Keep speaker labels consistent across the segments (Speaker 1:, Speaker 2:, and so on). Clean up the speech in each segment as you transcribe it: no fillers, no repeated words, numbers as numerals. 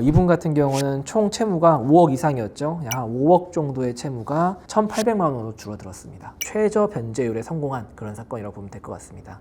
Speaker 1: 이분 같은 경우는 총 채무가 5억 이상이었죠. 약 5억 정도의 채무가 1,800만 원으로 줄어들었습니다. 최저 변제율에 성공한 그런 사건이라고 보면 될 것 같습니다.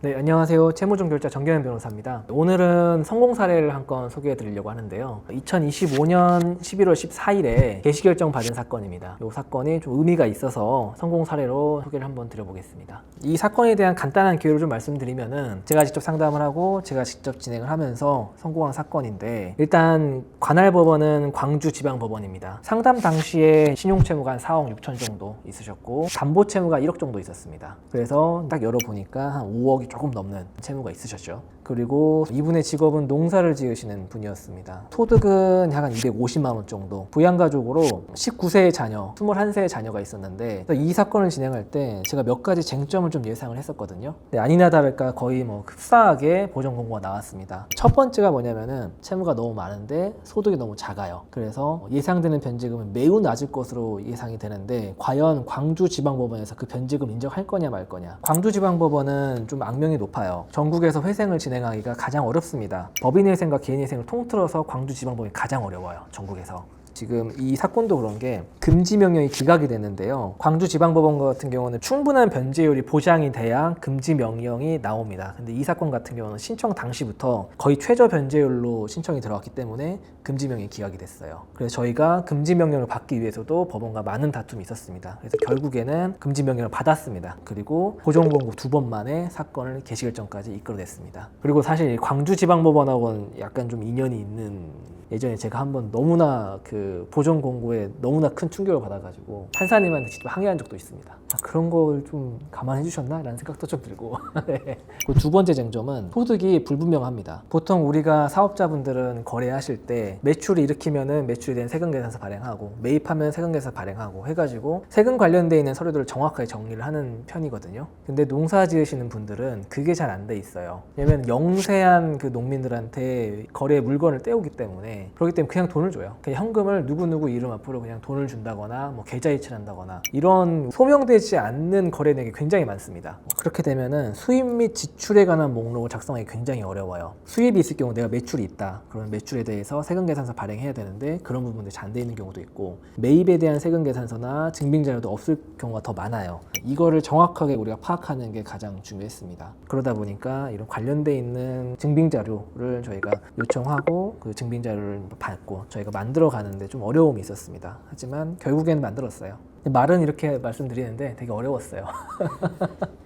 Speaker 1: 네, 안녕하세요. 채무종결자 정경현 변호사입니다. 오늘은 성공 사례를 한 건 소개해 드리려고 하는데요. 2025년 11월 14일에 개시결정 받은 사건입니다. 이 사건이 좀 의미가 있어서 성공 사례로 소개를 한번 드려보겠습니다. 이 사건에 대한 간단한 기호를 좀 말씀드리면은 제가 직접 상담을 하고 제가 직접 진행을 하면서 성공한 사건인데, 일단 관할 법원은 광주지방법원입니다. 상담 당시에 신용채무가 한 4억 6천 정도 있으셨고 담보채무가 1억 정도 있었습니다. 그래서 딱 열어보니까 한 5억이 조금 넘는 채무가 있으셨죠. 그리고 이분의 직업은 농사를 지으시는 분이었습니다. 소득은 약 한 250만 원 정도. 부양가족으로 19세의 자녀, 21세의 자녀가 있었는데, 이 사건을 진행할 때 제가 몇 가지 쟁점을 좀 예상을 했었거든요. 근데 아니나 다를까 거의 흡사하게 보정 공고가 나왔습니다. 첫 번째가 뭐냐면은 채무가 너무 많은데 소득이 너무 작아요. 그래서 예상되는 변제금은 매우 낮을 것으로 예상이 되는데, 과연 광주지방법원에서 그 변제금 인정할 거냐 말 거냐. 광주지방법원은 좀 악명이 높아요. 전국에서 회생을 진행하기가 가장 어렵습니다. 법인회생과 개인회생을 통틀어서 광주지방법원이 가장 어려워요. 전국에서. 지금 이 사건도 그런 게 금지 명령이 기각이 됐는데요. 광주지방법원 같은 경우는 충분한 변제율이 보장이 돼야 금지 명령이 나옵니다. 근데 이 사건 같은 경우는 신청 당시부터 거의 최저 변제율로 신청이 들어갔기 때문에 금지 명령이 기각이 됐어요. 그래서 저희가 금지 명령을 받기 위해서도 법원과 많은 다툼이 있었습니다. 그래서 결국에는 금지 명령을 받았습니다. 그리고 보정공고 2번 만에 사건을 개시결정까지 이끌어냈습니다. 그리고 사실 광주지방법원하고는 약간 좀 인연이 있는, 예전에 제가 한번 너무나 그 보정 공고에 너무나 큰 충격을 받아가지고 판사님한테 직접 항의한 적도 있습니다. 그런 걸 좀 감안해 주셨나? 라는 생각도 좀 들고. 네. 그 두 번째 쟁점은 소득이 불분명합니다. 보통 우리가 사업자분들은 거래하실 때 매출을 일으키면은 매출에 대한 세금계산서 발행하고, 매입하면 세금계산서 발행하고 해가지고 세금 관련되어 있는 서류들을 정확하게 정리를 하는 편이거든요. 근데 농사 지으시는 분들은 그게 잘 안 돼 있어요. 왜냐면 영세한 그 농민들한테 거래에 물건을 떼오기 때문에, 그렇기 때문에 그냥 돈을 줘요. 그냥 현금을 누구누구 이름 앞으로 그냥 돈을 준다거나 계좌이체를 한다거나, 이런 소명되지 않는 거래 내역이 굉장히 많습니다. 그렇게 되면은 수입 및 지출에 관한 목록을 작성하기 굉장히 어려워요. 수입이 있을 경우 내가 매출이 있다. 그러면 매출에 대해서 세금계산서 발행해야 되는데 그런 부분들이 잘 안 돼 있는 경우도 있고, 매입에 대한 세금계산서나 증빙자료도 없을 경우가 더 많아요. 이거를 정확하게 우리가 파악하는 게 가장 중요했습니다. 그러다 보니까 이런 관련돼 있는 증빙자료를 저희가 요청하고 그 증빙자료를 받고 저희가 만들어 가는데 좀 어려움이 있었습니다. 하지만 결국에는 만들었어요. 말은 이렇게 말씀드리는데 되게 어려웠어요.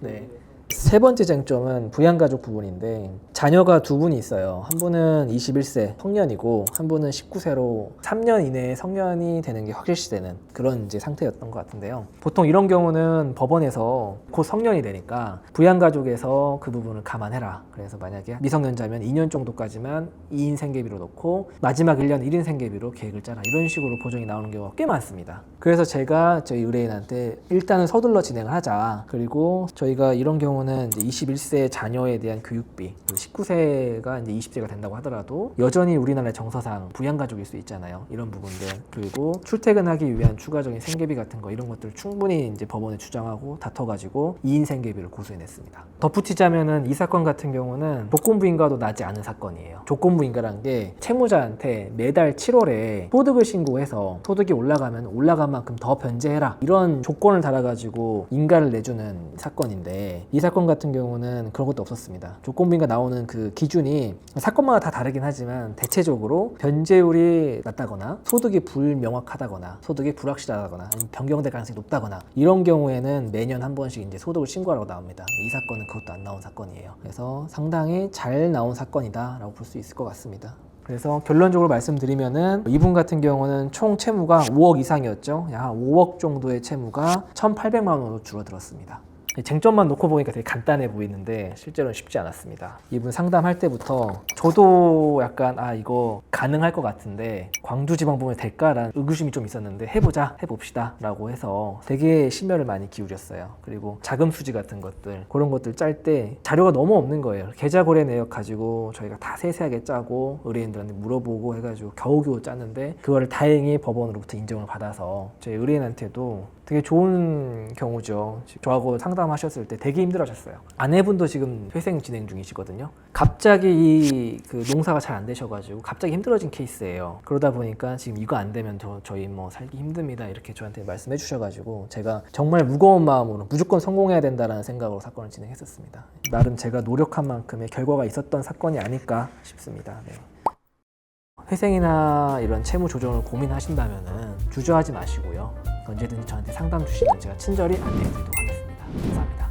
Speaker 1: 네. 세 번째 쟁점은 부양가족 부분인데, 자녀가 두 분이 있어요. 한 분은 21세 성년이고 한 분은 19세로 3년 이내에 성년이 되는 게 확실시되는 그런 이제 상태였던 것 같은데요. 보통 이런 경우는 법원에서 곧 성년이 되니까 부양가족에서 그 부분을 감안해라. 그래서 만약에 미성년자면 2년 정도까지만 2인 생계비로 놓고 마지막 1년 1인 생계비로 계획을 짜라. 이런 식으로 보정이 나오는 경우가 꽤 많습니다. 그래서 제가 저희 의뢰인한테 일단은 서둘러 진행을 하자. 그리고 저희가 이런 경우는 이제 21세 자녀에 대한 교육비, 19세가 이제 20세가 된다고 하더라도 여전히 우리나라의 정서상 부양가족일 수 있잖아요. 이런 부분들, 그리고 출퇴근하기 위한 추가적인 생계비 같은 거, 이런 것들을 충분히 이제 법원에 주장하고 다퉈가지고 2인 생계비를 고소해냈습니다. 덧붙이자면은 이 사건 같은 경우는 조건부인가도 나지 않은 사건이에요. 조건부인가란 게 채무자한테 매달 7월에 소득을 신고해서 소득이 올라가면 올라간 만큼 더 변제해라, 이런 조건을 달아가지고 인가를 내주는 사건인데, 이 사건 같은 경우는 그런 것도 없었습니다. 조건부인가 나오는 그 기준이 사건마다 다 다르긴 하지만 대체적으로 변제율이 낮다거나 소득이 불명확하다거나 소득이 불확실하다거나 변경될 가능성이 높다거나, 이런 경우에는 매년 한 번씩 이제 소득을 신고하라고 나옵니다. 이 사건은 그것도 안 나온 사건이에요. 그래서 상당히 잘 나온 사건이다 라고 볼 수 있을 것 같습니다. 그래서 결론적으로 말씀드리면은 이분 같은 경우는 총 채무가 5억 이상이었죠. 약 5억 정도의 채무가 1,800만 원으로 줄어들었습니다. 쟁점만 놓고 보니까 되게 간단해 보이는데 실제로는 쉽지 않았습니다. 이분 상담할 때부터 저도 약간 이거 가능할 것 같은데 광주지방법원이 될까라는 의구심이 좀 있었는데, 해봅시다 라고 해서 되게 심혈을 많이 기울였어요. 그리고 자금 수지 같은 것들, 그런 것들 짤 때 자료가 너무 없는 거예요. 계좌 거래 내역 가지고 저희가 다 세세하게 짜고 의뢰인들한테 물어보고 해가지고 겨우겨우 짰는데, 그거를 다행히 법원으로부터 인정을 받아서 저희 의뢰인한테도 되게 좋은 경우죠. 저하고 상담 마감하셨을 때 되게 힘들어하셨어요. 아내분도 지금 회생 진행 중이시거든요. 갑자기 그 농사가 잘 안 되셔가지고 갑자기 힘들어진 케이스예요. 그러다 보니까 지금 이거 안 되면 저희 뭐 살기 힘듭니다 이렇게 저한테 말씀해 주셔가지고 제가 정말 무거운 마음으로 무조건 성공해야 된다는 생각으로 사건을 진행했었습니다. 나름 제가 노력한 만큼의 결과가 있었던 사건이 아닐까 싶습니다. 네. 회생이나 이런 채무 조정을 고민하신다면 주저하지 마시고요. 언제든지 저한테 상담 주시면 제가 친절히 안내해 드리도록 하겠습니다. 감사합니다.